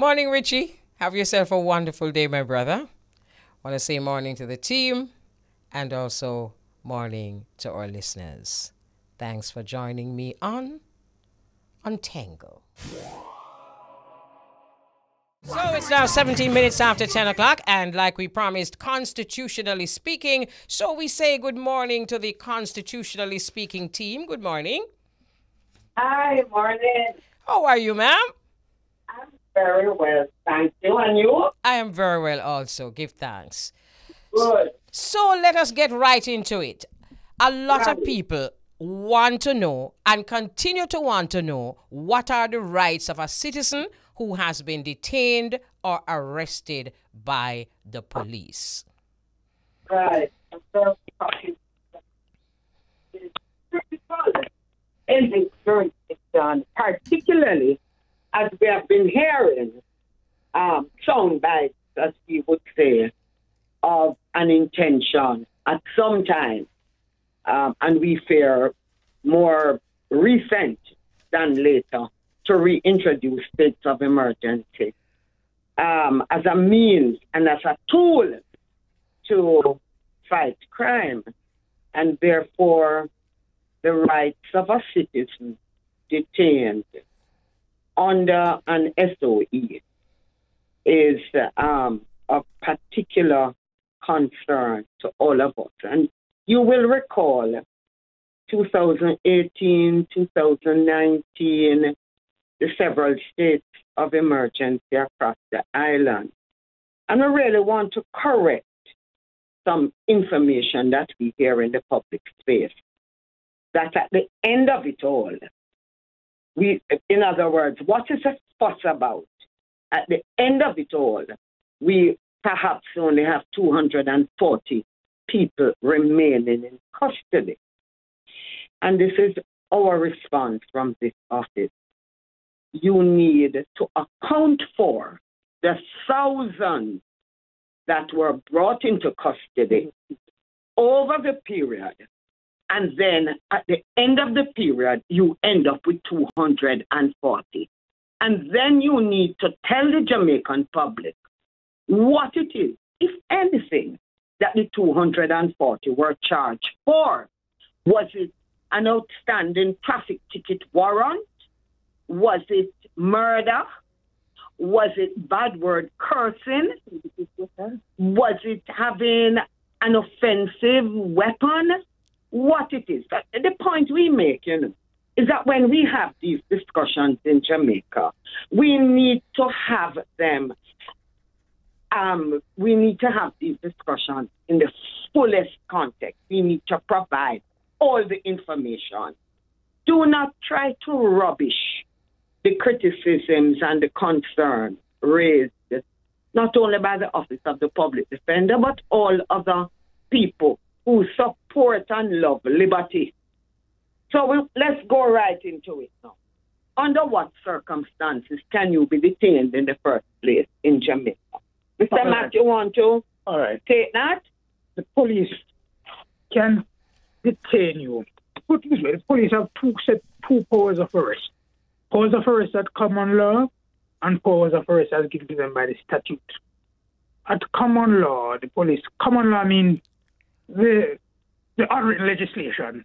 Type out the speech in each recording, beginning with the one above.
morning, Richie. Have yourself a wonderful day, my brother. Want to say morning to the team and also morning to our listeners. Thanks for joining me on Untengle. So it's now 17 minutes after 10 o'clock, and like we promised, constitutionally speaking, so we say good morning to the constitutionally speaking team. Good morning. Hi, morning. How are you, ma'am? I'm very well, thank you. And you? I am very well also. Give thanks. Good. So let us get right into it. A lot of people want to know and continue to want to know what are the rights of a citizen who has been detained or arrested by the police. Right. In this jurisdiction, particularly as we have been hearing sound bites, as we would say, of an intention at some time, and we fear more recent than later, to reintroduce states of emergency as a means and as a tool to fight crime, and therefore the rights of a citizen detained under an SOE is of particular concern to all of us. And you will recall 2018, 2019, the several states of emergency across the island. And I really want to correct some information that we hear in the public space, that at the end of it all, in other words, what is a fuss about? At the end of it all, we perhaps only have 240 people remaining in custody. And this is our response from this office. You need to account for the thousands that were brought into custody over the period. And then at the end of the period, you end up with 240. And then you need to tell the Jamaican public what it is, if anything, that the 240 were charged for. Was it an outstanding traffic ticket warrant? Was it murder? Was it bad word cursing? Was it having an offensive weapon? What it is. The point we make, is that when we have these discussions in Jamaica, we need to have them. We need to have these discussions in the fullest context. We need to provide all the information. Do not try to rubbish the criticisms and the concerns raised not only by the Office of the Public Defender, but all other people who support and love liberty. So let's go right into it now. Under what circumstances can you be detained in the first place in Jamaica? Mr. Matt, you want to take that? The police can detain you. Put it this way, the police have two powers of arrest. Powers of arrest at common law and powers of arrest as given to them by the statute. At common law, the police, common law means the unwritten legislation,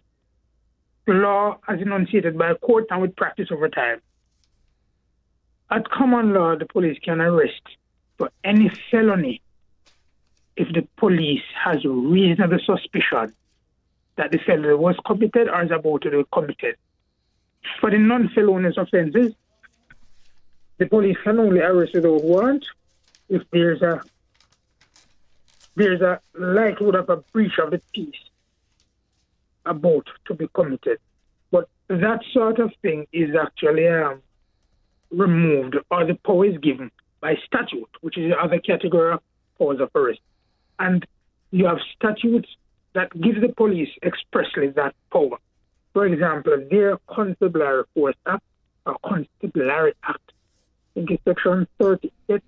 the law as enunciated by a court and with practice over time. At common law, the police can arrest for any felony if the police has reasonable suspicion that the felony was committed or is about to be committed. For the non-felonious offences, the police can only arrest without warrant if there's a likelihood of a breach of the peace about to be committed. But that sort of thing is actually removed, or the power is given by statute, which is the other category of powers of arrest. And you have statutes that give the police expressly that power. For example, their Constabulary Force Act, or Constabulary Act, I think it's Section 38,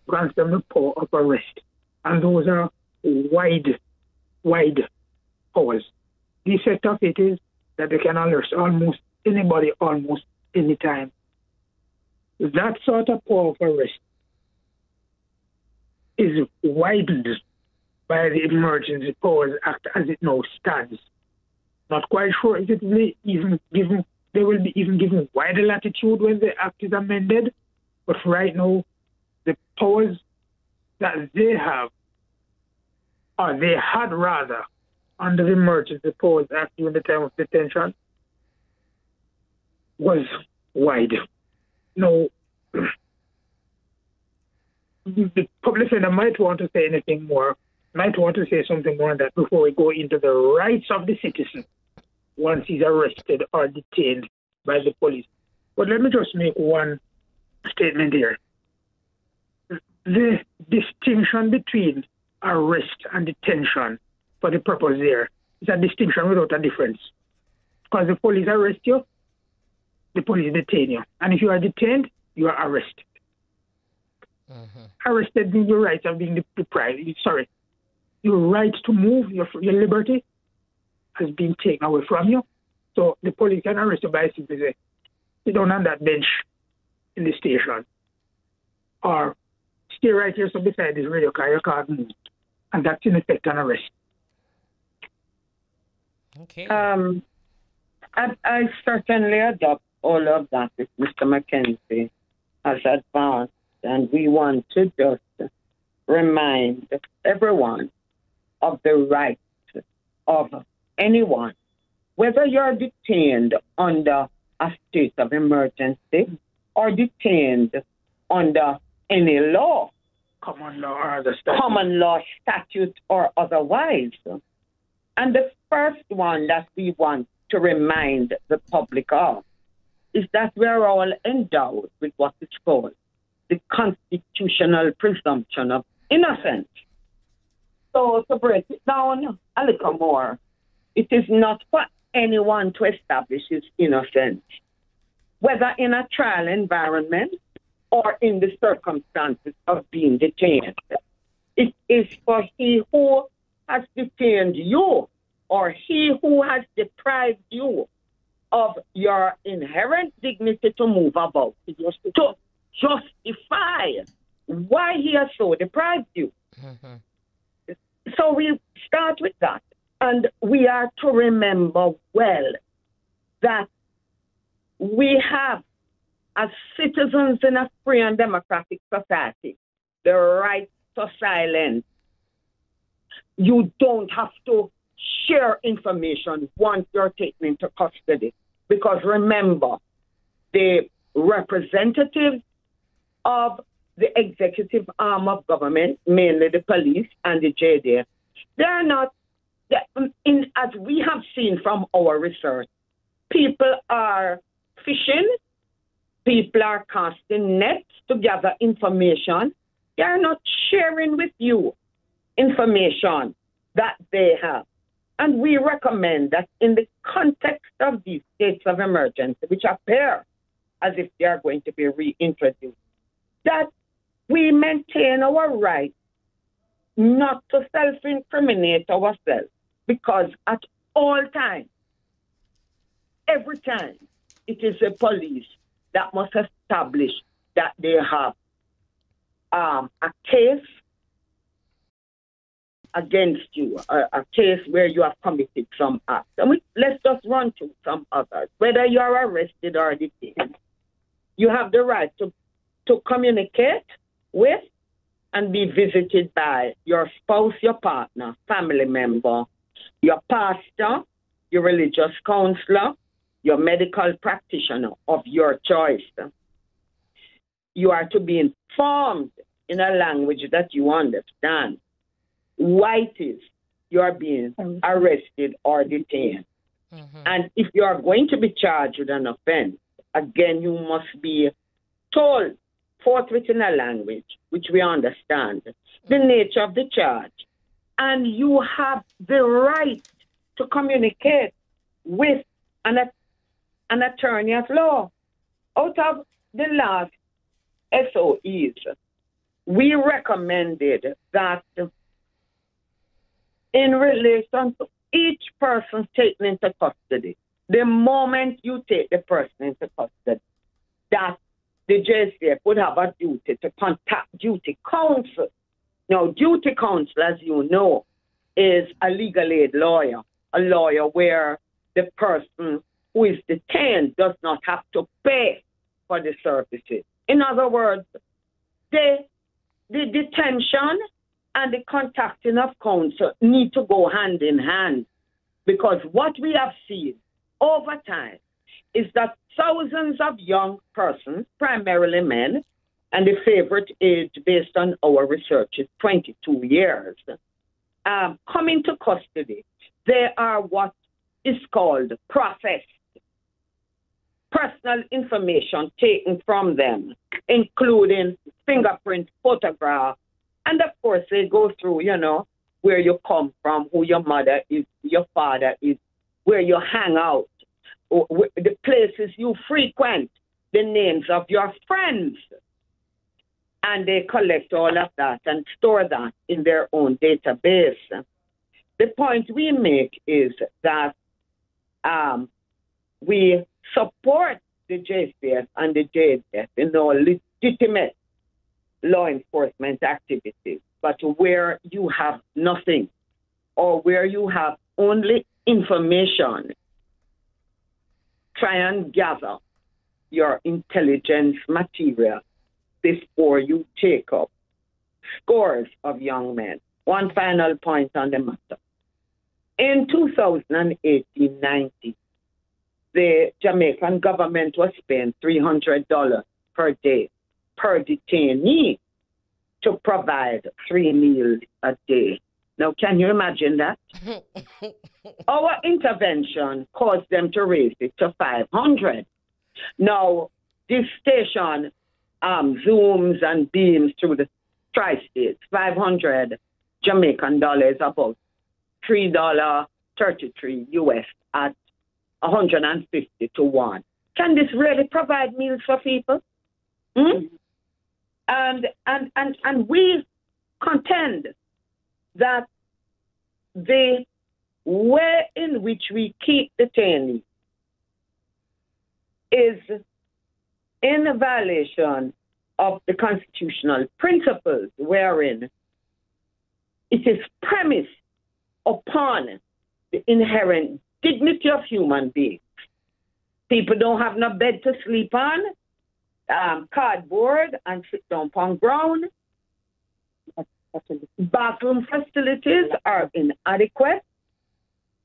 grants them the power of arrest. And those are wide powers. The effect of it is that they can arrest almost anybody, almost anytime. that sort of power of arrest is widened by the Emergency Powers Act as it now stands. Not quite sure if it will even given, they will be even given wider latitude when the act is amended. But right now, the powers that they have, or they had rather, under the Emergency Powers Act during the time of detention, was wide. Now, the public defender might want to say anything more, might want to say something more on that before we go into the rights of the citizen once he's arrested or detained by the police. But let me just make one statement here. The distinction between arrest and detention for the purpose there is a distinction without a difference. Because the police arrest you, the police detain you. And if you are detained, you are arrested. Arrested means your rights are being deprived. Sorry. Your right to move, your liberty has been taken away from you. So the police can arrest you by simply say, sit down on that bench in the station. Or stay right here so beside this radio car, you can't move. And that's in effect an arrest. Okay. I certainly adopt all of that with Mr. McKenzie as advanced. And we want to just remind everyone of the rights of anyone, whether you're detained under a state of emergency or detained under any law, common law or other statute. Common law, statute, or otherwise. And the first one that we want to remind the public of is that we're all endowed with what is called the constitutional presumption of innocence. So to break it down a little more, it is not for anyone to establish his innocence, whether in a trial environment or in the circumstances of being detained. It is for he who has detained you or he who has deprived you of your inherent dignity to move about, to justify why he has so deprived you. So we start with that. And we are to remember well that we have, as citizens in a free and democratic society, the right to silence. You don't have to share information once you're taken into custody. Because remember, the representatives of the executive arm of government, mainly the police and the JDF, they're not, as we have seen from our research, people are fishing, people are casting nets to gather information. They are not sharing with you information that they have. And we recommend that in the context of these states of emergency, which appear as if they are going to be reintroduced, that we maintain our right not to self-incriminate ourselves, because at all times, every time, it is the police that must establish that they have a case against you, a case where you have committed some act. And let's just run through some others. Whether you are arrested or detained, you have the right to communicate with and be visited by your spouse, your partner, family member, your pastor, your religious counselor, your medical practitioner of your choice. You are to be informed in a language that you understand. Why it is you are being arrested or detained. And if you are going to be charged with an offense, again, you must be told forthwith in a language which we understand, the nature of the charge. And you have the right to communicate with an attorney at law. Out of the last SOEs, we recommended that in relation to each person taken into custody, the moment you take the person into custody, that the JSDF would have a duty to contact duty counsel. Now, duty counsel, as you know, is a legal aid lawyer, a lawyer where the person who is detained does not have to pay for the services. In other words, the detention and the contacting of counsel need to go hand in hand, because what we have seen over time is that thousands of young persons, primarily men, and the favorite age based on our research is 22 years, come into custody. They are what is called processed. Personal information taken from them, including fingerprint, photograph, and of course they go through, where you come from, who your mother is, your father is, where you hang out, the places you frequent, the names of your friends. And they collect all of that and store that in their own database. The point we make is that we support the JSDF and the JSDF in all legitimate law enforcement activities. But where you have nothing, or where you have only information, try and gather your intelligence material before you take up scores of young men. One final point on the matter. In 2018-19, the Jamaican government was paying $300 per day per detainee to provide 3 meals a day. Now, can you imagine that? Our intervention caused them to raise it to $500. Now, this station zooms and beams through the tri-states. 500 Jamaican dollars, about $3.33 US at 150 to 1. Can this really provide meals for people? And we contend that the way in which we keep detainees is in a violation of the constitutional principles, wherein it is premised upon the inherent dignity of human beings. People don't have no bed to sleep on, cardboard and sit down on ground. Bathroom facilities are inadequate.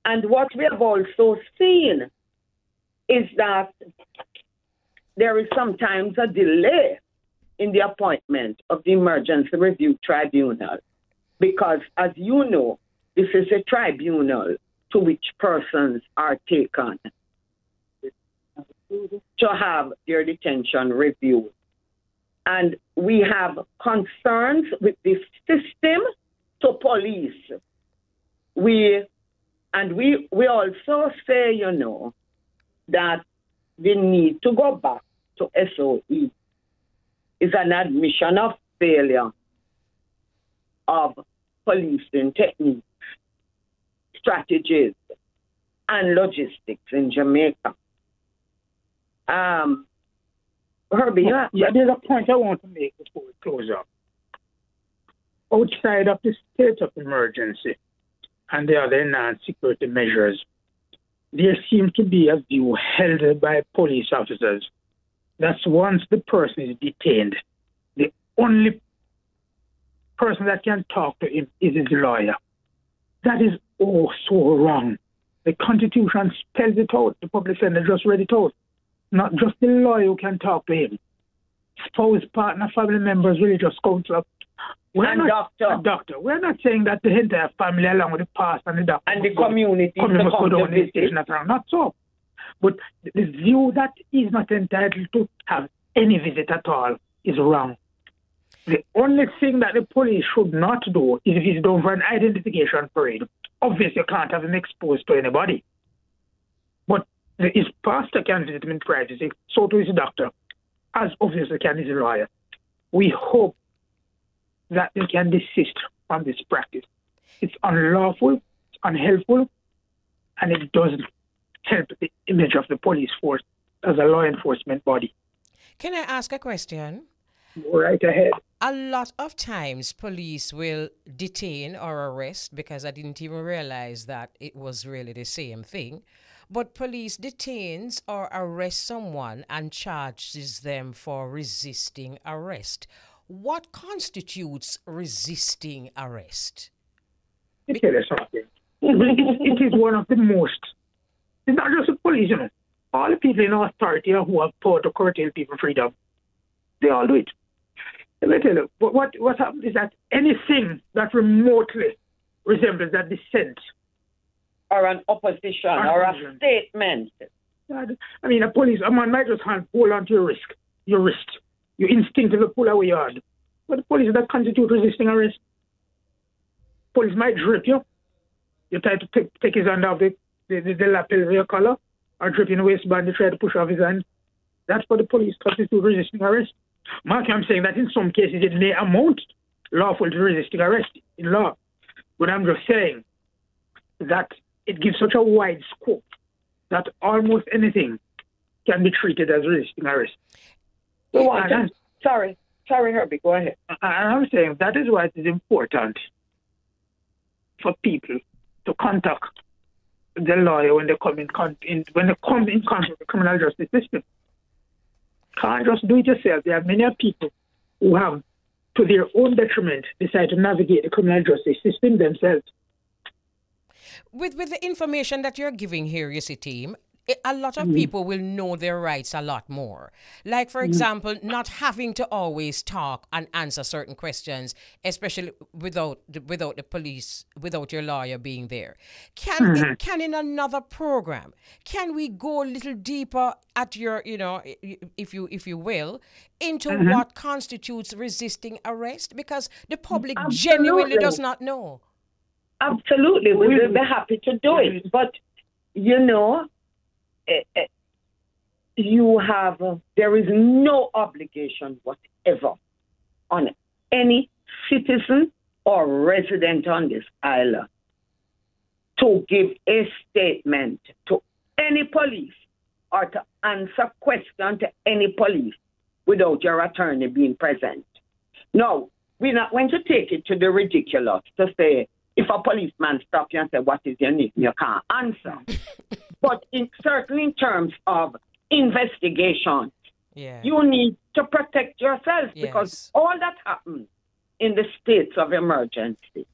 And what we have also seen is that there is sometimes a delay in the appointment of the Emergency Review Tribunal, because, as you know, this is a tribunal to which persons are taken to have their detention reviewed. And we have concerns with the system to police. We also say, that the need to go back to SOE is an admission of failure of policing techniques, strategies, and logistics in Jamaica. Herbie, there's a point I want to make before we close up. Outside of the state of emergency and the other non-security measures, there seems to be a view held by police officers that once the person is detained, the only person that can talk to him is his lawyer. That is so wrong. The Constitution spells it out. The public defender just read it out. Not just the lawyer who can talk to him. Spouse, partner, family members, religious counsel. Doctor. We're not saying that the entire family, along with the pastor and the doctor, and the community must go down the station. Not so. But the view that he's not entitled to have any visit at all is wrong. The only thing that the police should not do is if he's done for an identification parade. Obviously, you can't have him exposed to anybody. But his pastor can visit him in privacy, so to his doctor, as obviously can his lawyer. We hope that they can desist from this practice. It's unlawful, it's unhelpful, and it doesn't help the image of the police force as a law enforcement body. Can I ask a question? Right ahead. A lot of times police will detain or arrest, because I didn't even realize that it was really the same thing. But police detains or arrests someone and charges them for resisting arrest. What constitutes resisting arrest? Let me tell you something. It is one of the most. It's not just the police, you know. All the people in authority who have power to curtail people's freedom, they all do it. Let me tell you, what happens is that anything that remotely resembles that dissent, or an opposition, or a statement. I mean, a man might just hold on to your wrist. You instinctively pull away your hand. But the police that constitute resisting arrest. Police might drip you. You try to take his hand off the lapel of your collar, or drip in the waistband, you try to push off his hand. That's what the police constitute resisting arrest. Mark, I'm saying that in some cases it may amount lawful to resisting arrest in law. But I'm just saying that it gives such a wide scope that almost anything can be treated as resisting arrest. Sorry, Herbie, go ahead. I'm saying that is why it is important for people to contact the lawyer when they come in contact with the criminal justice system. Can't just do it yourself. There are many people who have, to their own detriment, decided to navigate the criminal justice system themselves. With the information that you're giving here, you see, team, a lot of people will know their rights a lot more. Like, for example, not having to always talk and answer certain questions, especially without the police, without your lawyer being there. Can in another program, can we go a little deeper at your, if you will, into what constitutes resisting arrest? Because the public genuinely does not know. Absolutely, we will be happy to do it. But, there is no obligation whatever on any citizen or resident on this island to give a statement to any police or to answer questions to any police without your attorney being present. No, we're not going to take it to the ridiculous to say, if a policeman stops you and says, what is your name? You can't answer. But certainly in terms of investigation, you need to protect yourself because all that happens in the states of emergency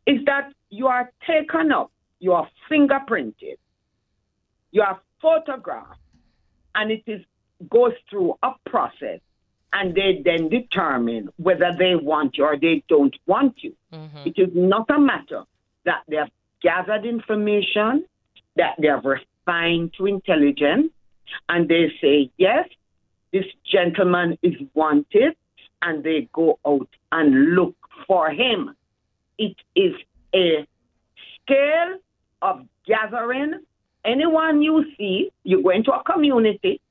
is that you are taken up, you are fingerprinted, you are photographed, and it goes through a process, and they then determine whether they want you or they don't want you. It is not a matter that they have gathered information, that they have refined to intelligence, and they say, yes, this gentleman is wanted, and they go out and look for him. It is a scale of gathering. Anyone you see, you go into a community.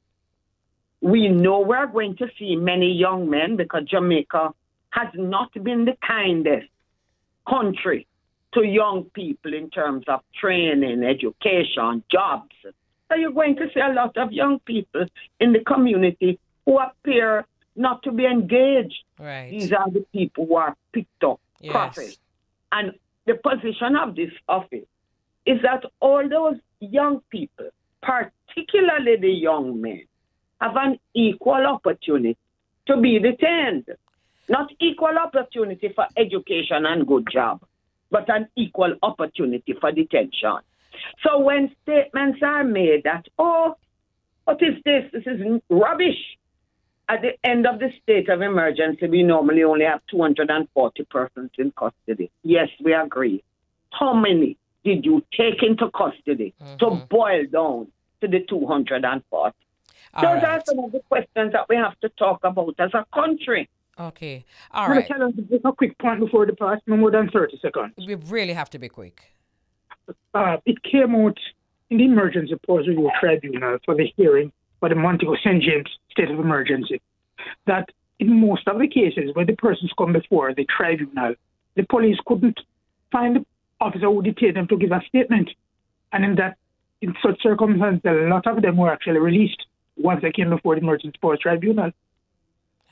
We know we're going to see many young men because Jamaica has not been the kindest country to young people in terms of training, education, jobs. So you're going to see a lot of young people in the community who appear not to be engaged. Right. These are the people who are picked up, profit. And the position of this office is that all those young people, particularly the young men, have an equal opportunity to be detained. Not equal opportunity for education and good job, but an equal opportunity for detention. So when statements are made that, oh, what is this? This is rubbish. At the end of the state of emergency, we normally only have 240 persons in custody. Yes, we agree. How many did you take into custody to boil down to the 240? Those are some of the questions that we have to talk about as a country. Okay. All right. Tell us just a quick point before the pass, no more than 30 seconds. We really have to be quick. It came out in the Emergency Pause Review Tribunal for the hearing for the Montego St. James state of emergency that in most of the cases where the persons come before the tribunal, the police couldn't find the officer who detained them to give a statement. And in such circumstances, a lot of them were actually released once they came before the Emergency Powers Tribunal.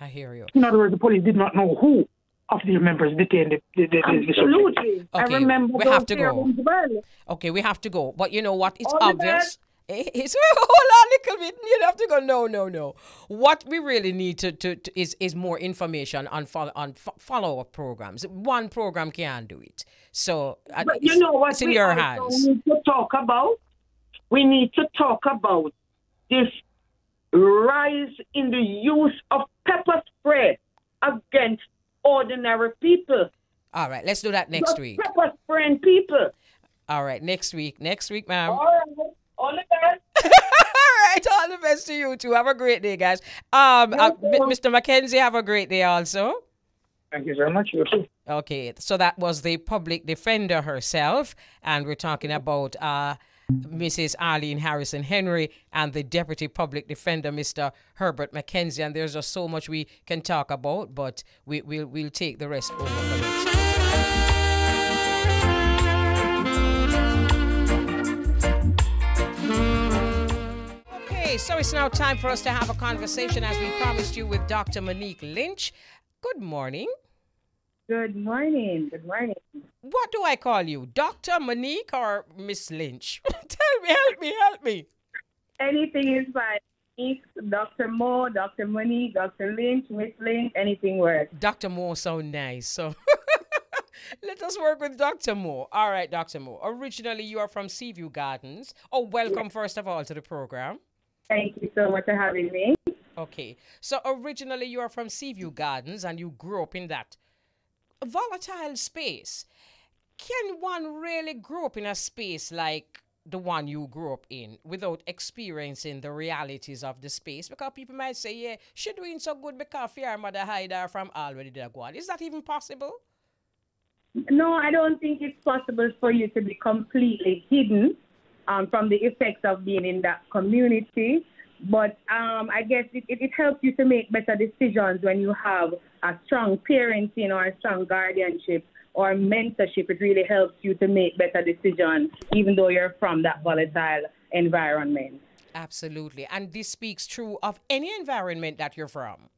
I hear you. In other words, the police did not know who of the members detained the Absolutely. Okay, I remember we those have to go. hearings well. Okay, we have to go. But you know what? It's All the obvious. It's hold on a little bit. You have to go. No. What we really need is more information on follow-up programs. One program can't do it. So But you know what it's in we your also hands. need to talk about? We need to talk about this rise in the use of pepper spray against ordinary people. All right, let's do that next week. Pepper spraying people. All right, next week, ma'am. All right. All the best. All right, all the best to you too. Have a great day, guys. Mr. McKenzie, have a great day also. Thank you very much. You too. Okay, so that was the public defender herself, and we're talking about Mrs. Arlene Harrison Henry and the deputy public defender, Mr. Herbert McKenzie. And there's just so much we can talk about, but we'll take the rest over from it. Okay, so it's now time for us to have a conversation, as we promised you, with Dr. Monique Lynch. Good morning. Good morning. Good morning. What do I call you? Dr. Monique or Miss Lynch? Tell me, help me. Anything is fine. Dr. Mo, Dr. Monique, Dr. Lynch, Miss Lynch, anything works. Dr. Mo sounds nice, so let us work with Dr. Mo. All right, Dr. Mo. Originally, you are from Seaview Gardens. Oh, welcome, first of all, to the program. Thank you so much for having me. Okay. So originally, you are from Seaview Gardens, and you grew up in that volatile space. Can one really grow up in a space like the one you grew up in without experiencing the realities of the space? Because people might say, yeah, she doing so good because your mother hide her from already there go on. Is that even possible? No, I don't think it's possible for you to be completely hidden from the effects of being in that community. But I guess it helps you to make better decisions when you have a strong parenting or a strong guardianship or mentorship. It really helps you to make better decisions, even though you're from that volatile environment. Absolutely. And this speaks true of any environment that you're from.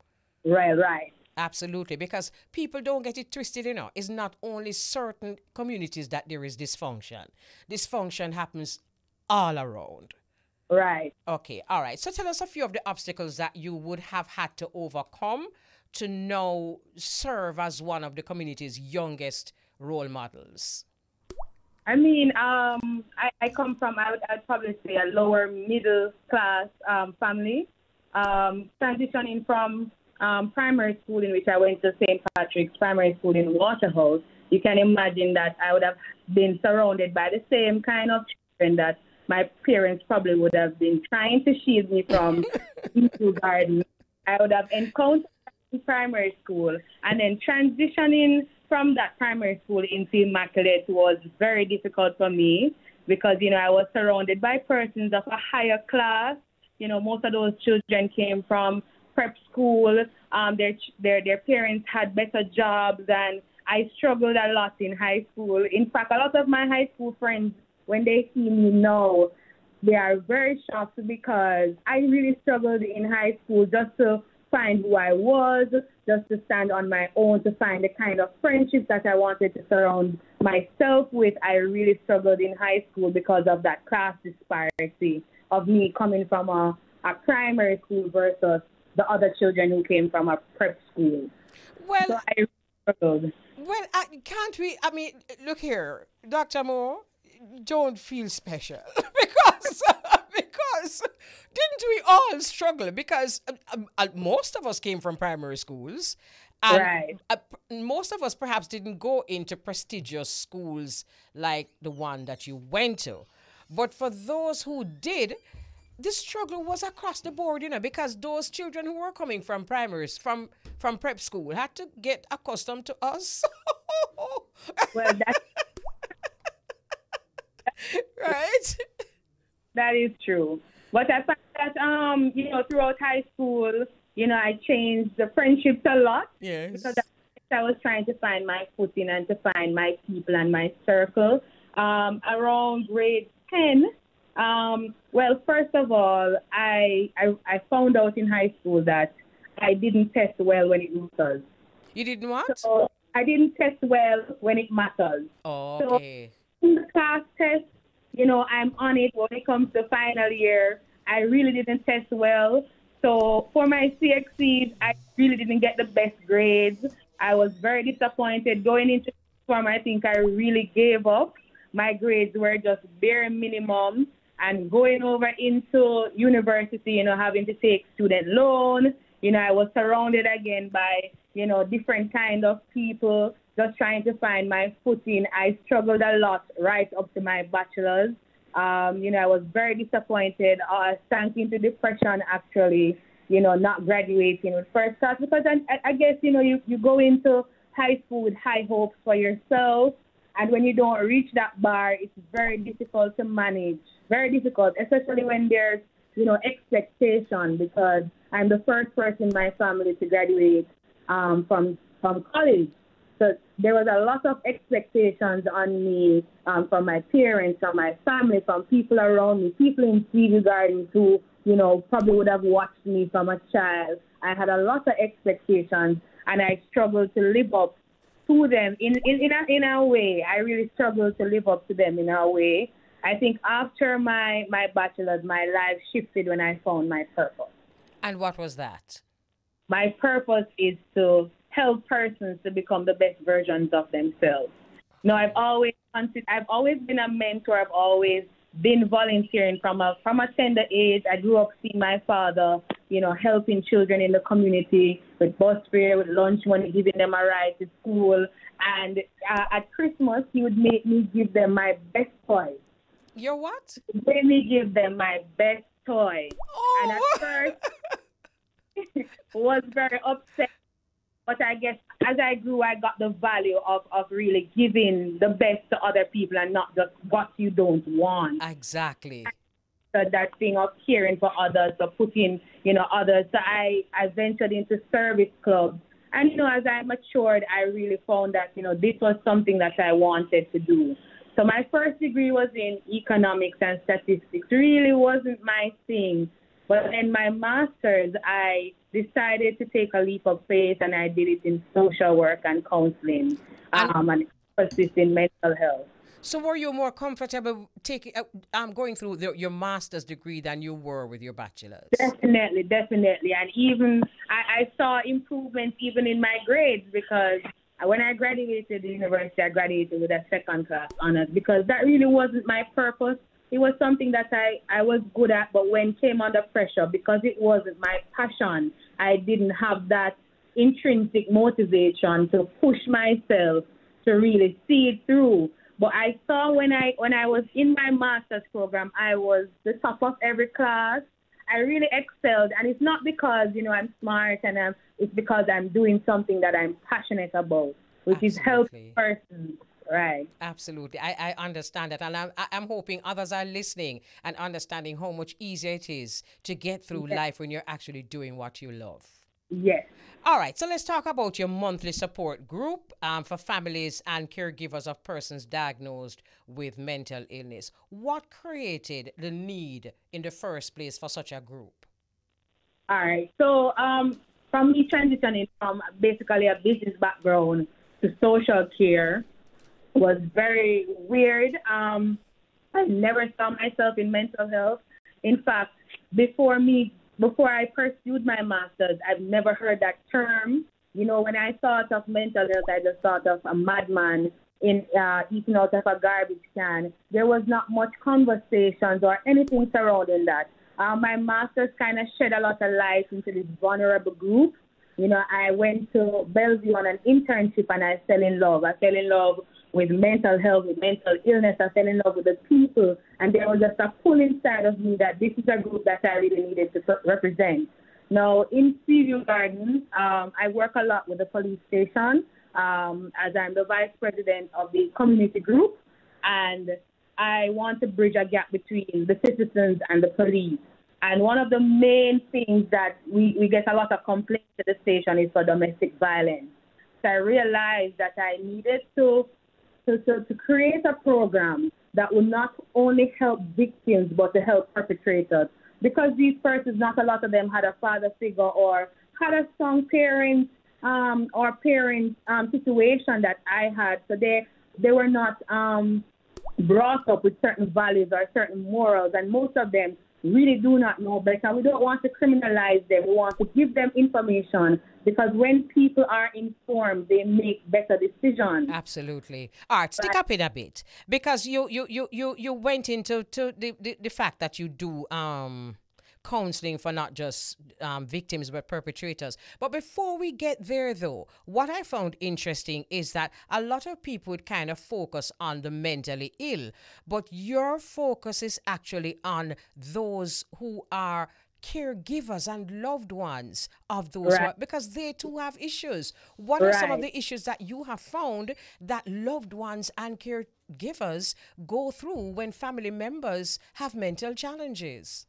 Right. Absolutely. Because people don't get it twisted, you know. It's not only certain communities that there is dysfunction. Dysfunction happens all around. Right. Okay. All right. So tell us a few of the obstacles that you would have had to overcome to now serve as one of the community's youngest role models. I mean, I come from, I'd probably say, a lower middle class family. Transitioning from primary school, in which I went to St. Patrick's Primary School in Waterhouse, you can imagine that I would have been surrounded by the same kind of children that my parents probably would have been trying to shield me from Seaview Gardens. I would have encountered in primary school, and then transitioning from that primary school into Immaculate was very difficult for me because, you know, I was surrounded by persons of a higher class. You know, most of those children came from prep school. Their parents had better jobs, and I struggled a lot in high school. In fact, a lot of my high school friends, when they see me now, they are very shocked because I really struggled in high school just to find who I was, just to stand on my own, to find the kind of friendships that I wanted to surround myself with. I really struggled in high school because of that class disparity of me coming from a primary school versus the other children who came from a prep school. Well, so I really struggled. Well, can't we? I mean, look here, Dr. Moore, don't feel special because didn't we all struggle? Because most of us came from primary schools, and right. Most of us perhaps didn't go into prestigious schools like the one that you went to. But for those who did, the struggle was across the board, you know, because those children who were coming from primaries, from prep school, had to get accustomed to us. Well, that's right. That is true. But I find that, you know, throughout high school, you know, I changed the friendships a lot. Yes. Because I was trying to find my footing and to find my people and my circle. Around grade 10, Well, first of all, I found out in high school that I didn't test well when it matters. You didn't what? So I didn't test well when it matters. Oh, okay. So in the class test, you know, I'm on it. When it comes to final year, I really didn't test well. So for my CXCs, I really didn't get the best grades. I was very disappointed. Going into form, I think I really gave up. My grades were just bare minimum. And going over into university, you know, having to take student loan, you know, I was surrounded again by, you know, different kind of people, just trying to find my footing. I struggled a lot right up to my bachelor's. You know, I was very disappointed. I sank into depression, actually, you know, not graduating with first class, because I guess, you know, you go into high school with high hopes for yourself. And when you don't reach that bar, it's very difficult to manage, very difficult, especially when there's, you know, expectation, because I'm the first person in my family to graduate from college. So there was a lot of expectations on me from my parents, from my family, from people around me, people in Seaview Gardens who, you know, probably would have watched me from a child. I had a lot of expectations, and I struggled to live up to them in a way. I really struggled to live up to them in a way. I think after my bachelor's, my life shifted when I found my purpose. And what was that? My purpose is to help persons to become the best versions of themselves. You know, I've always been a mentor. I've always been volunteering from a tender age. I grew up seeing my father, you know, helping children in the community with bus fare, with lunch money, giving them a ride to school. And at Christmas, he would make me give them my best toys. Your what? He made me give them my best toys. Oh. And at first, was very upset. But I guess as I grew, I got the value of really giving the best to other people and not just what you don't want. Exactly. So that thing of caring for others, or putting, you know, others. So I ventured into service clubs. And, you know, as I matured, I really found that, you know, this was something that I wanted to do. So my first degree was in economics and statistics. Really wasn't my thing. But in my master's, I decided to take a leap of faith, and I did it in social work and counseling and emphasis in mental health. So were you more comfortable going through your master's degree than you were with your bachelor's? Definitely. And even I saw improvements even in my grades, because when I graduated the university, I graduated with a second-class honors, because that really wasn't my purpose. It was something that I was good at, but when it came under pressure, because it wasn't my passion, I didn't have that intrinsic motivation to push myself to really see it through. But I saw when I was in my master's program, I was the top of every class. I really excelled, and it's not because, you know, I'm smart, and it's because I'm doing something that I'm passionate about, which is helping persons. Right. Absolutely. I understand that. And I'm hoping others are listening and understanding how much easier it is to get through life when you're actually doing what you love. Yes. All right. So let's talk about your monthly support group for families and caregivers of persons diagnosed with mental illness. What created the need in the first place for such a group? All right. So from me transitioning from basically a business background to social care, was very weird. I never saw myself in mental health. In fact, before I pursued my master's, I've never heard that term. You know, when I thought of mental health, I just thought of a madman eating out of a garbage can. There was not much conversations or anything surrounding that. My master's kind of shed a lot of light into this vulnerable group. You know, I went to Bellevue on an internship, and I fell in love. I fell in love with mental health, with mental illness. I fell in love with the people, and there was just a pull inside of me that this is a group that I really needed to represent. Now, in Seaview Gardens, I work a lot with the police station as I'm the vice president of the community group, and I want to bridge a gap between the citizens and the police. And one of the main things that we get a lot of complaints at the station is for domestic violence. So I realized that I needed to create a program that will not only help victims but to help perpetrators. Because these persons, not a lot of them had a father figure or had a strong parent or parent situation that I had. So they were not brought up with certain values or certain morals, and most of them really do not know better. We don't want to criminalize them. We want to give them information, because when people are informed, they make better decisions. Absolutely. All right, stick up in a bit, because you went into the fact that you do counseling for not just victims but perpetrators. But before we get there, though, what I found interesting is that a lot of people would kind of focus on the mentally ill, but your focus is actually on those who are caregivers and loved ones of those Right. because they too have issues. What are some of the issues that you have found that loved ones and caregivers go through when family members have mental challenges?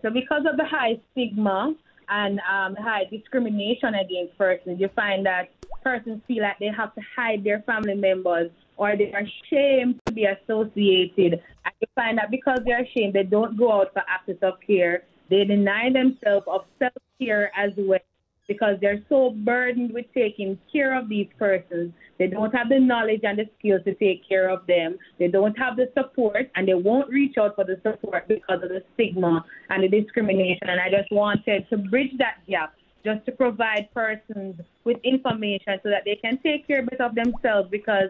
So because of the high stigma and high discrimination against persons, you find that persons feel like they have to hide their family members, or they are ashamed to be associated. And you find that because they're ashamed, they don't go out for acts of care. They deny themselves of self-care as well, because they're so burdened with taking care of these persons. They don't have the knowledge and the skills to take care of them. They don't have the support, and they won't reach out for the support because of the stigma and the discrimination. And I just wanted to bridge that gap, just to provide persons with information so that they can take care better of themselves, because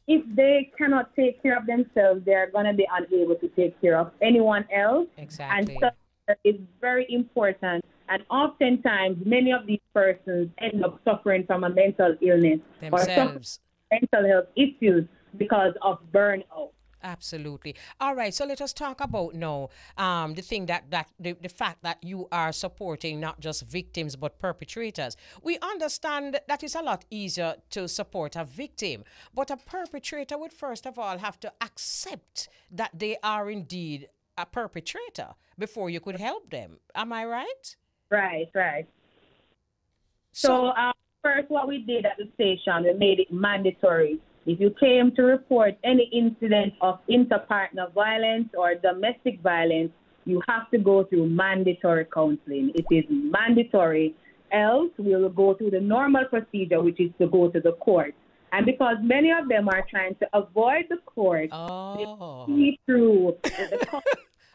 if they cannot take care of themselves, they're going to be unable to take care of anyone else. Exactly. And so it's very important. And oftentimes, many of these persons end up suffering from a mental illness themselves, or mental health issues because of burnout. Absolutely. All right. So let us talk about now the thing the fact that you are supporting not just victims but perpetrators. We understand that it's a lot easier to support a victim, but a perpetrator would first of all have to accept that they are indeed a perpetrator before you could help them. Am I right? Right. So first, what we did at the station, we made it mandatory. If you came to report any incident of interpartner violence or domestic violence, you have to go through mandatory counseling. It is mandatory. Else, we will go through the normal procedure, which is to go to the court. And because many of them are trying to avoid the court, they see through the court.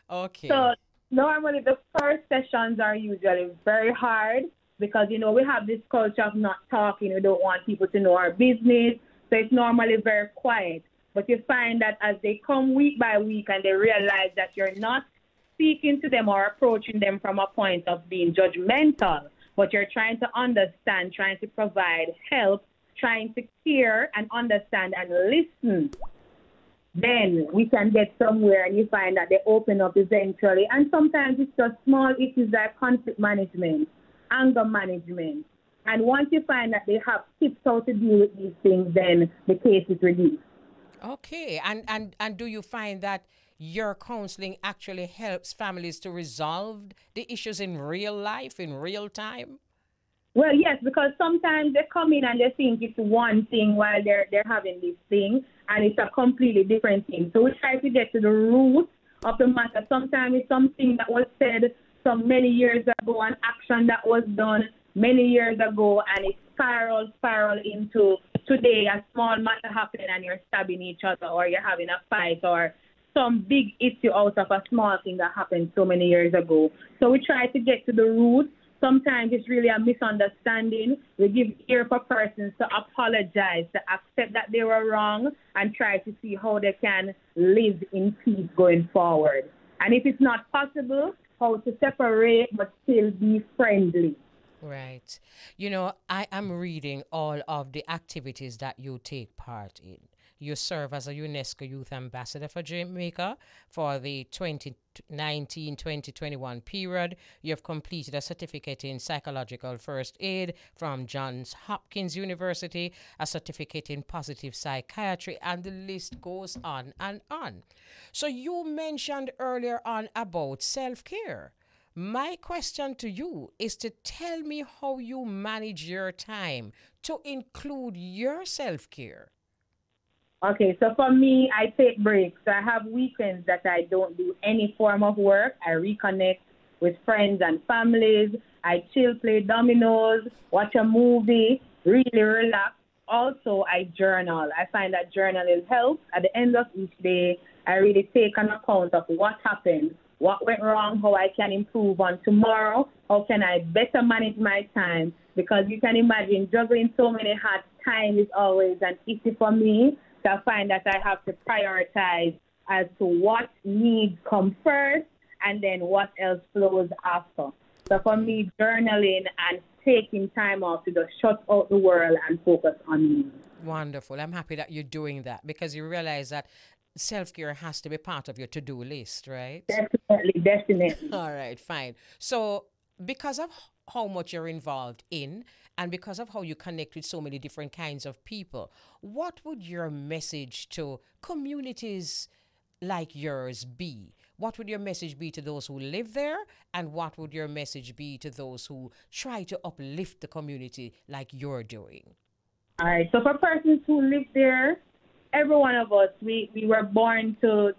Okay. So normally the first sessions are usually very hard because, we have this culture of not talking. We don't want people to know our business. So it's normally very quiet. But you find that as they come week by week and they realize that you're not speaking to them or approaching them from a point of being judgmental, but you're trying to understand, trying to provide help, trying to care and understand and listen, then we can get somewhere, and you find that they open up eventually. And sometimes it's just small issues like conflict management, anger management. And once you find that they have tips how to deal with these things, then the case is reduced. Okay. And do you find that your counseling actually helps families to resolve the issues in real life, in real time? Well, yes, because sometimes they come in and they think it's one thing while they're having this thing, and it's a completely different thing. So we try to get to the root of the matter. Sometimes it's something that was said some many years ago, an action that was done many years ago, and it spiral into today. A small matter happened and you're stabbing each other, or you're having a fight, or some big issue out of a small thing that happened so many years ago. So we try to get to the root. Sometimes it's really a misunderstanding. We give ear for persons to apologize, to accept that they were wrong, and try to see how they can live in peace going forward. And if it's not possible, how to separate but still be friendly. Right. I am reading all of the activities that you take part in. You serve as a UNESCO Youth Ambassador for Jamaica for the 2019-2021 period. You have completed a certificate in psychological first aid from Johns Hopkins University, a certificate in positive psychiatry, and the list goes on and on. So you mentioned earlier on about self-care. My question to you is to tell me how you manage your time to include your self-care. Okay, so for me, I take breaks. So I have weekends that I don't do any form of work. I reconnect with friends and families. I chill, play dominoes, watch a movie, really relax. Also, I journal. I find that journaling helps. At the end of each day, I really take an account of what happened, what went wrong, how I can improve on tomorrow, how can I better manage my time. Because you can imagine juggling so many hats, time is always an issue for me. So I find that I have to prioritize as to what needs come first and then what else flows after. So for me, journaling and taking time off to just shut out the world and focus on me. Wonderful. I'm happy that you're doing that because you realize that self-care has to be part of your to-do list, right? Definitely. All right, fine. So because of how much you're involved in and because of how you connect with so many different kinds of people, what would your message to communities like yours be? What would your message be to those who live there? And what would your message be to those who try to uplift the community like you're doing? All right. So for persons who live there, every one of us, we were born to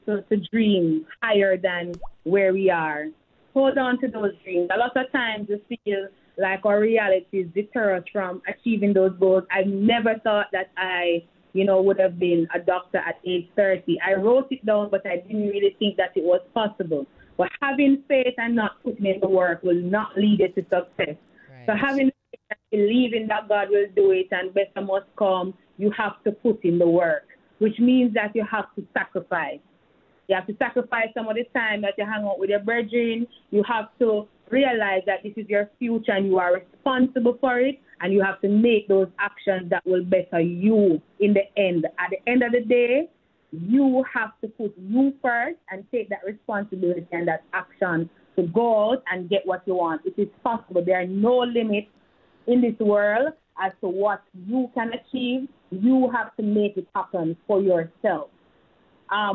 dream higher than where we are. Hold on to those dreams. A lot of times we feel like our realities deter us from achieving those goals. I never thought that I would have been a doctor at age 30. I wrote it down, but I didn't really think that it was possible. But having faith and not putting in the work will not lead you to success. Right. So having faith and believing that God will do it and better must come, you have to put in the work, which means that you have to sacrifice. You have to sacrifice some of the time that you hang out with your brethren. You have to realize that this is your future and you are responsible for it. And you have to make those actions that will better you in the end. At the end of the day, you have to put you first and take that responsibility and that action to go out and get what you want. It is possible. There are no limits in this world as to what you can achieve. You have to make it happen for yourself.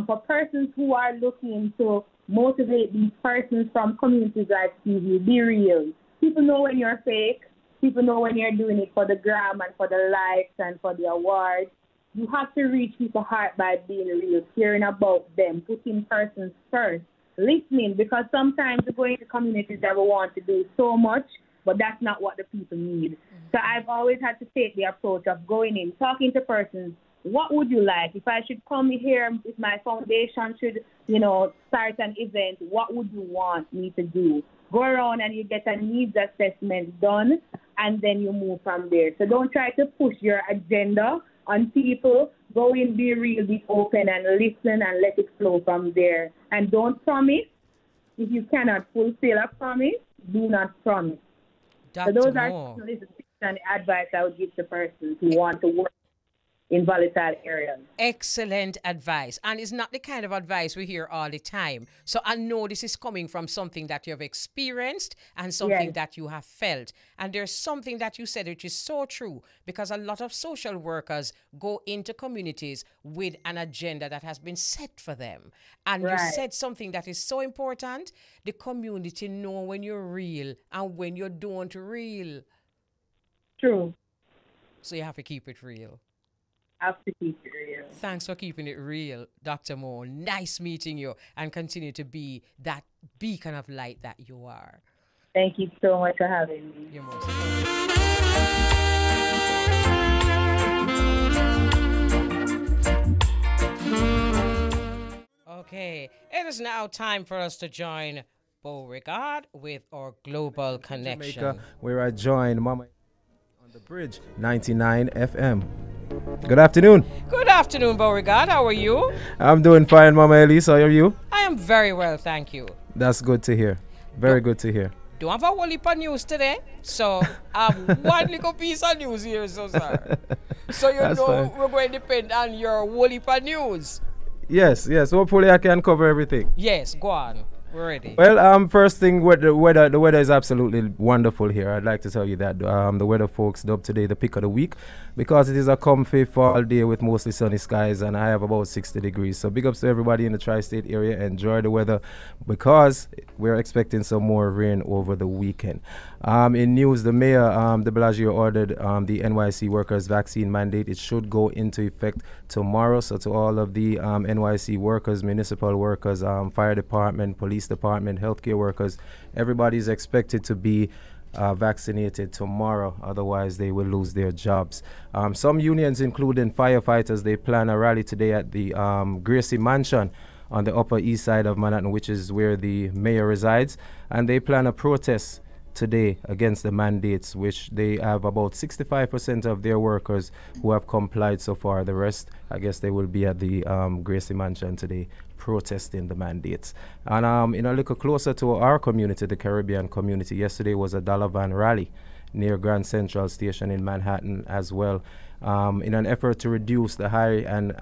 For persons who are looking to motivate these persons from communities like Seaview, be real. People know when you're fake. People know when you're doing it for the gram and for the likes and for the awards. You have to reach people's heart by being real, caring about them, putting persons first, listening, because sometimes we go into communities that we want to do so much, but that's not what the people need. Mm-hmm. So I've always had to take the approach of going in, talking to persons. What would you like? If I should come here, if my foundation should, start an event, what would you want me to do? Go around and you get a needs assessment done, and then you move from there. So don't try to push your agenda on people. Go in, be real, be open, and listen, and let it flow from there. And don't promise. If you cannot fulfill a promise, do not promise. Dr. So those Moore. are the advice I would give to persons who want to work in volatile areas. Excellent advice. And it's not the kind of advice we hear all the time. So I know this is coming from something that you have experienced and something that you have felt. And there's something that you said which is so true, because a lot of social workers go into communities with an agenda that has been set for them. And you said something that is so important. The community know when you're real and when you don't real. True. So you have to keep it real. Have to keep it real. Thanks for keeping it real, Dr. Moore. Nice meeting you, and continue to be that beacon of light that you are. Thank you so much for having me. You're most welcome. Okay, it is now time for us to join Beauregard with our Global Connection. Jamaica, where I join Mama on the bridge, 99 FM. Good afternoon. Good afternoon, Beauregard. How are you? I'm doing fine, Mama Elise. How are you? I am very well, thank you. That's good to hear. Very good to hear. Don't have a whole heap of news today, so I have one little piece of news here, so sorry. So That's fine. We're going to depend on your whole heap of news. Yes. Hopefully I can cover everything. Yes, go on. We're ready. Well, first thing, the weather is absolutely wonderful here. I'd like to tell you that the weather folks dubbed today the pick of the week because it is a comfy fall day with mostly sunny skies, and I have about 60 degrees. So big ups to everybody in the tri-state area. Enjoy the weather because we're expecting some more rain over the weekend. In news, the mayor, de Blasio, ordered the NYC workers vaccine mandate. It should go into effect tomorrow. So to all of the NYC workers, municipal workers, fire department, police department, healthcare workers, everybody's expected to be vaccinated tomorrow, otherwise they will lose their jobs. Some unions, including firefighters, they plan a rally today at the Gracie Mansion on the Upper East Side of Manhattan, which is where the mayor resides, and they plan a protest today against the mandates, which they have about 65% of their workers who have complied so far. The rest, I guess, they will be at the Gracie Mansion today protesting the mandates. And a little closer to our community, the Caribbean community, yesterday was a dollar van rally near Grand Central Station in Manhattan as well, in an effort to reduce the high and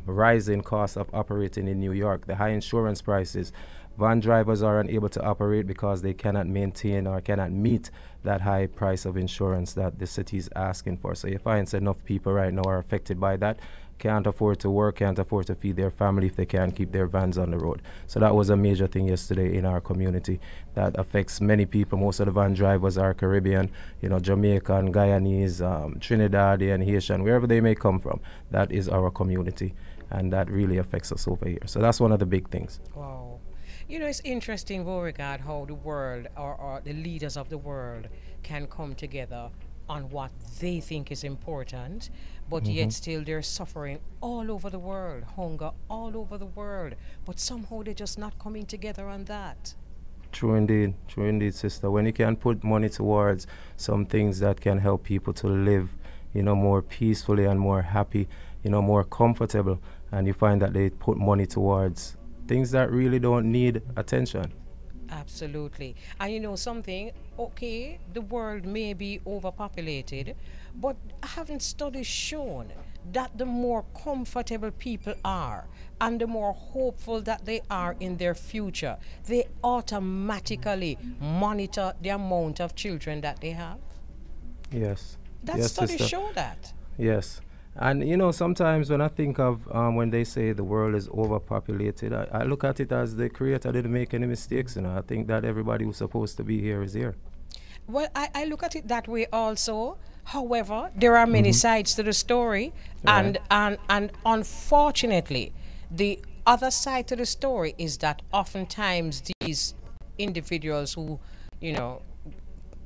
rising cost of operating in New York, the high insurance prices. Van drivers are unable to operate because they cannot maintain or cannot meet that high price of insurance that the city is asking for. So you find enough people right now are affected by that, can't afford to work, can't afford to feed their family if they can't keep their vans on the road. So that was a major thing yesterday in our community that affects many people. Most of the van drivers are Caribbean, Jamaican, Guyanese, Trinidadian, Haitian, wherever they may come from. That is our community, and that really affects us over here. So that's one of the big things. Wow. It's interesting, Beauregard, how the world or the leaders of the world can come together on what they think is important, but yet still they're suffering all over the world, hunger all over the world, but somehow they're just not coming together on that. True indeed, sister. When you can put money towards some things that can help people to live, more peacefully and more happy, more comfortable, and you find that they put money towards things that really don't need attention. Absolutely. And something, okay, the world may be overpopulated, but haven't studies shown that the more comfortable people are and the more hopeful that they are in their future, they automatically monitor the amount of children that they have? Yes. That yes, studies sister. show that. Yes. And sometimes when I think of when they say the world is overpopulated, I look at it as the creator didn't make any mistakes. I think that everybody who's supposed to be here is here. Well, I look at it that way also. However, there are many sides to the story, Right. and unfortunately, the other side to the story is that oftentimes these individuals who,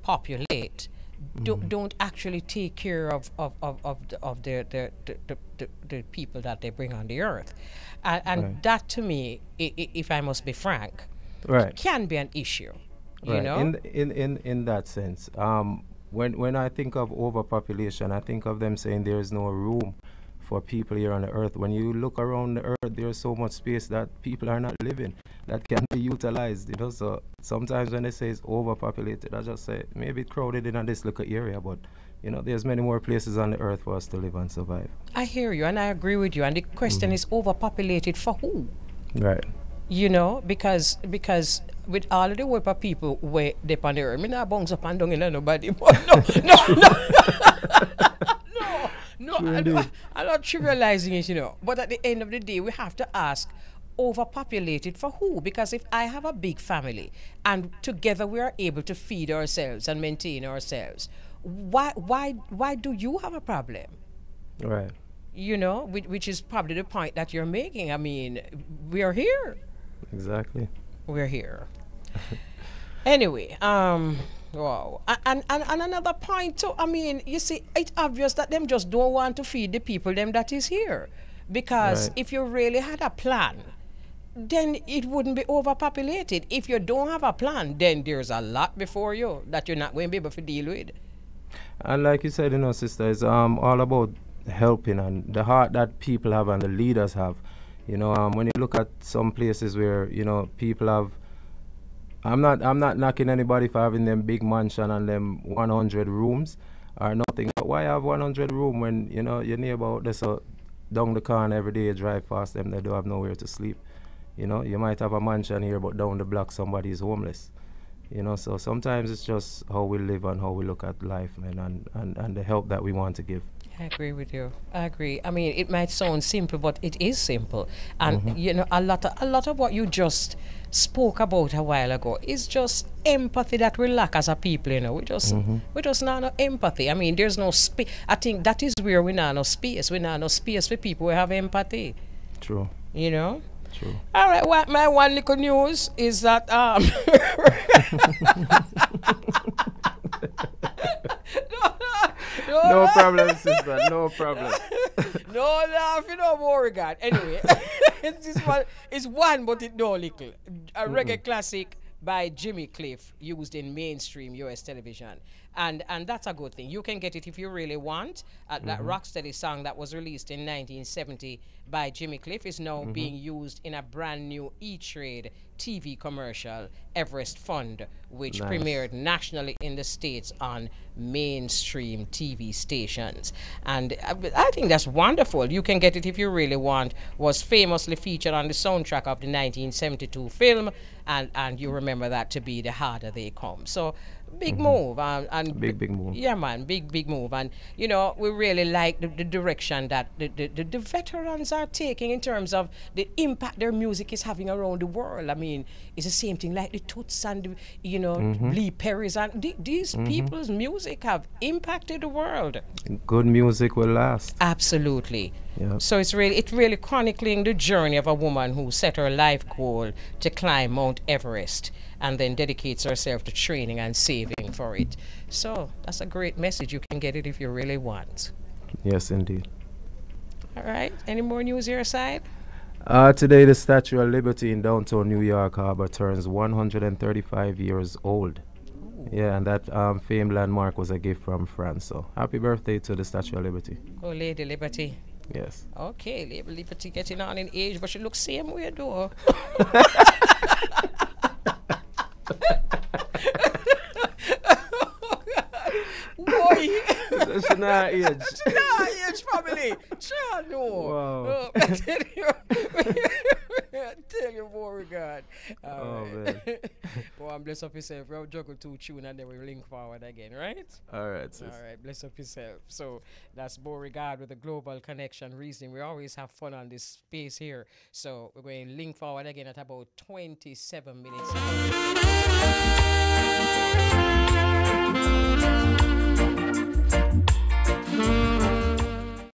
populate don't actually take care of the people that they bring on the earth, and Right. that to me, if I must be frank, Right. can be an issue. Right. In that sense, when I think of overpopulation, I think of them saying there is no room for people here on the earth. When you look around the earth, there's so much space that people are not living that can be utilized. So sometimes when they say it's overpopulated, I just say maybe it's crowded in this little area, but there's many more places on the earth for us to live and survive. I hear you, and I agree with you. And the question is, overpopulated for who? Right. Because with all of the work of people where they on the earth, me not bounce up and down in nobody. But no, I'm not trivializing it, But at the end of the day, we have to ask, overpopulated for who? Because if I have a big family and together we are able to feed ourselves and maintain ourselves, why do you have a problem? Right. Which is probably the point that you're making. I mean, we are here. Exactly. We're here. Anyway, wow. And another point too, I mean, you see, it's obvious that them just don't want to feed the people them that is here. Because Right. if you really had a plan, then it wouldn't be overpopulated. If you don't have a plan, then there's a lot before you that you're not going to be able to deal with. And like you said, sister, it's all about helping and the heart that people have and the leaders have. When you look at some places where people have, I'm not knocking anybody for having them big mansion and them 100 rooms or nothing. But why have 100 room when your neighbor out there so down the corner every day you drive past them, they don't have nowhere to sleep. You know, you might have a mansion here, but down the block somebody is homeless. You know, so sometimes it's just how we live and how we look at life, man, and the help that we want to give. I agree with you. I agree. I mean, it might sound simple, but it is simple. And you know, a lot of what you just spoke about a while ago is just empathy that we lack as a people. You know, we just not no empathy. I mean, there's no space. I think that is where we not no space. We not no space for people who have empathy. True. You know. True. All right. What my one little news is that No problem, sister. No problem. No laughing, no worry, God. Anyway, it's one, but it no little. A reggae classic by Jimmy Cliff used in mainstream U.S. television. And that's a good thing. You can get it if you really want. That Rocksteady song that was released in 1970 by Jimmy Cliff is now being used in a brand new E-Trade TV commercial, Everest Fund, which premiered nationally in the States on mainstream TV stations. And I think that's wonderful. You can get it if you really want. Was famously featured on the soundtrack of the 1972 film, and you remember that to be The Harder They Come. So big move, and big move. Yeah, man, big move. And you know, we really like the direction that the veterans are taking in terms of the impact their music is having around the world. I mean, it's the same thing like the Toots and the, you know, Lee Perry's, and these people's music have impacted the world. Good music will last. Absolutely. Yeah. So it's really chronicling the journey of a woman who set her life goal to climb Mount Everest and then dedicates herself to training and saving for it. So that's a great message. You can get it if you really want. Yes, indeed. All right. Any more news your side? Today, the Statue of Liberty in downtown New York Harbor turns 135 years old. Ooh. Yeah, and that famed landmark was a gift from France. So happy birthday to the Statue of Liberty. Oh, Lady Liberty. Yes. Okay, Lady Liberty getting on in age, but she looks same way though. Boy. She's not age. She's not age, family. Sure, no. Wow. I tell you, boy, God. Oh, man. Well, bless up yourself. We'll juggle 2 tunes and then we'll link forward again, right? All right, sis. All right, bless up yourself. So that's Beauregard with the Global Connection Reasoning. We always have fun on this space here. So we're going to link forward again at about 27 minutes.